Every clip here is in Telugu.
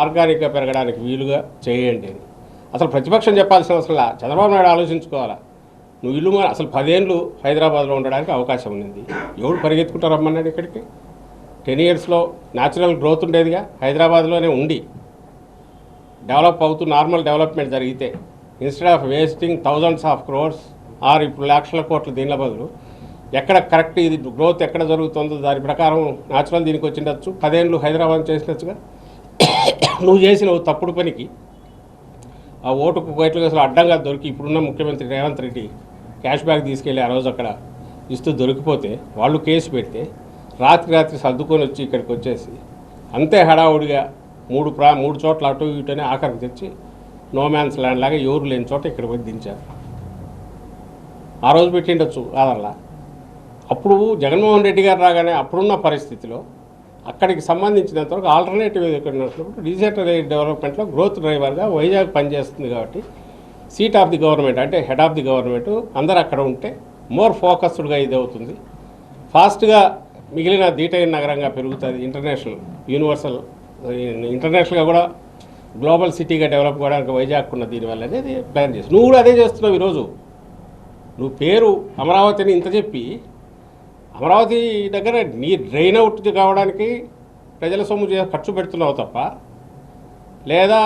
ఆర్గానిక్గా పెరగడానికి వీలుగా చేయండి అని అసలు ప్రతిపక్షం చెప్పాల్సిన అవసరం చంద్రబాబు నాయుడు ఆలోచించుకోవాలా. నువ్వు ఇల్లు అసలు 10 ఏళ్ళు హైదరాబాద్లో ఉండడానికి అవకాశం ఉంది. ఎవరు పరిగెత్తుకుంటారు రమ్మన్నాడు ఇక్కడికి? 10 ఇయర్స్లో న్యాచురల్ గ్రోత్ ఉండేదిగా. హైదరాబాద్లోనే ఉండి డెవలప్ అవుతూ నార్మల్ డెవలప్మెంట్ జరిగితే instead of wasting thousands of crores or ఇప్పుడు లక్షల కోట్ల దీనిల బదులు ఎక్కడ కరెక్ట్ ఇది గ్రోత్ ఎక్కడ జరుగుతుందో దాని ప్రకారం న్యాచురల్ దీనికి వచ్చిండొచ్చు. 10 ఏళ్ళు హైదరాబాద్ చేసినచ్చుగా. నువ్వు చేసిన తప్పుడు పనికి ఆ ఓటుకు కోట్ల అసలు అడ్డంగా దొరికి ఇప్పుడున్న ముఖ్యమంత్రి రేవంత్ రెడ్డి క్యాష్ బ్యాక్ తీసుకెళ్ళి ఆ రోజు అక్కడ ఇస్తూ దొరికిపోతే వాళ్ళు కేసు పెడితే రాత్రి సర్దుకొని వచ్చి ఇక్కడికి వచ్చేసి అంతే హడావుడిగా మూడు చోట్ల అటు ఇటునే ఆఖరికి తెచ్చి నోమ్యాన్స్ ల్యాండ్ లాగా ఎవరు లేని చోట ఇక్కడ పోయి దించారు. ఆ రోజు పెట్టిండొచ్చు కాదల్లా. అప్పుడు జగన్మోహన్ రెడ్డి గారు రాగానే అప్పుడున్న పరిస్థితిలో అక్కడికి సంబంధించినంతవరకు ఆల్టర్నేటివ్ ఎదుర్కొన్నప్పుడు డీసెంట్రలైజ్డ్ డెవలప్మెంట్లో గ్రోత్ డ్రైవర్గా వైజాగ్ పనిచేస్తుంది. కాబట్టి సీట్ ఆఫ్ ది గవర్నమెంట్ అంటే హెడ్ ఆఫ్ ది గవర్నమెంట్ అందరూ అక్కడ ఉంటే మోర్ ఫోకస్డ్గా ఇది అవుతుంది. ఫాస్ట్గా మిగిలిన దీటైన నగరంగా పెరుగుతుంది. ఇంటర్నేషనల్గా కూడా గ్లోబల్ సిటీగా డెవలప్ కావడానికి వైజాగ్ ఉన్న దీనివల్ల అనేది ప్లాన్ చేసి నువ్వు కూడా అదే చేస్తున్నావు. ఈరోజు నువ్వు పేరు అమరావతిని ఇంత చెప్పి అమరావతి దగ్గర నీ డ్రైన్ అవుట్ కావడానికి ప్రజల సొమ్ము ఖర్చు పెడుతున్నావు తప్ప, లేదా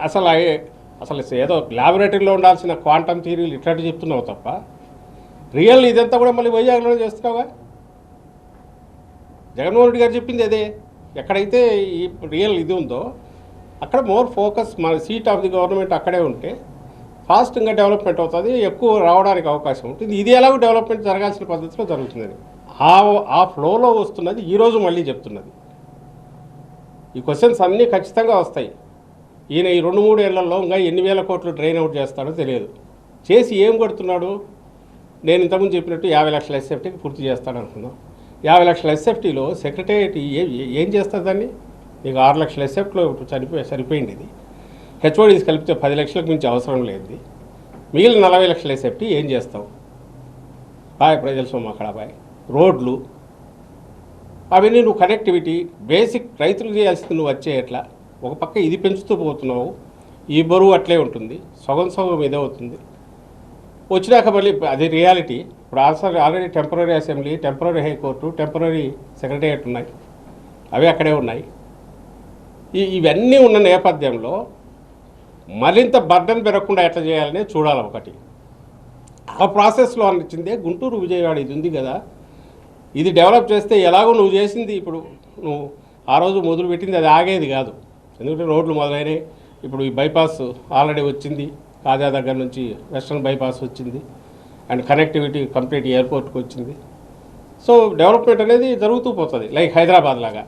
అసలు ఏదో ల్యాబొరేటరీలో ఉండాల్సిన క్వాంటమ్ థియరీలు ఇట్లాంటివి చెప్తున్నావు తప్ప రియల్ ఇదంతా కూడా మళ్ళీ వైజాగ్లోనే చేస్తున్నావుగా. జగన్మోహన్ రెడ్డి గారు చెప్పింది అదే. ఎక్కడైతే ఈ రియల్ ఇది ఉందో అక్కడ మోర్ ఫోకస్ మన సీట్ ఆఫ్ ది గవర్నమెంట్ అక్కడే ఉంటే ఫాస్ట్గా డెవలప్మెంట్ అవుతుంది, ఎక్కువ రావడానికి అవకాశం ఉంటుంది. ఇది ఎలాగో డెవలప్మెంట్ జరగాల్సిన పద్ధతిలో జరుగుతుందని ఆ ఫ్లోలో వస్తున్నది. ఈరోజు మళ్ళీ చెప్తున్నది. ఈ క్వశ్చన్స్ అన్నీ ఖచ్చితంగా వస్తాయి. ఈయన ఈ 2-3 ఏళ్లలో ఇంకా ఎన్ని వేల కోట్లు డ్రైన్ అవుట్ చేస్తాడో తెలియదు. చేసి ఏం కొడుతున్నాడు? నేను ఇంతకుముందు చెప్పినట్టు 50 లక్షల ఎస్ఎఫ్టీకి పూర్తి చేస్తాడు అనుకున్నాం. 50 లక్షల ఎస్ఎఫ్టీలో సెక్రటేరియట్ ఏం చేస్తుంది? దాన్ని నీకు 6 లక్షల ఎస్ఎఫ్టీలో సరిపోయింది. ఇది హెచ్ఓడీస్ కలిపితే 10 లక్షలకు మించి అవసరం లేదు. మిగిలిన 40 లక్షల ఎస్ఎఫ్టీ ఏం చేస్తావు? ప్రజల సొమ్ము అక్కడ రోడ్లు అవన్నీ నువ్వు కనెక్టివిటీ బేసిక్ రైతులు చేయాల్సింది నువ్వు వచ్చే ఎట్లా ఒక పక్క ఇది పెంచుతూ పోతున్నావు. ఈ బరువు అట్లే ఉంటుంది, సగం ఇదే అవుతుంది. వచ్చినాక మళ్ళీ అది రియాలిటీ. ఇప్పుడు already temporary assembly, temporary high court, temporary secretariat ఉన్నాయి. అవి అక్కడే ఉన్నాయి. ఇవన్నీ ఉన్న నేపథ్యంలో మరింత బర్డన్ పెరగకుండా ఎట్లా చేయాలనే చూడాలి. ఒకటి ఆ ప్రాసెస్లో అనిచ్చిందే గుంటూరు విజయవాడ ఇది ఉంది కదా, ఇది డెవలప్ చేస్తే ఎలాగో నువ్వు చేసింది ఇప్పుడు నువ్వు ఆ రోజు మొదలు పెట్టింది అది ఆగేది కాదు. ఎందుకంటే రోడ్లు మొదలైనవి. ఇప్పుడు ఈ బైపాస్ ఆల్రెడీ వచ్చింది, కాజా దగ్గర నుంచి వెస్ట్రన్ బైపాస్ వచ్చింది, అండ్ కనెక్టివిటీ కంప్లీట్ ఎయిర్పోర్ట్కి వచ్చింది. సో డెవలప్మెంట్ అనేది జరుగుతూ పోతుంది లైక్ హైదరాబాద్ లాగా.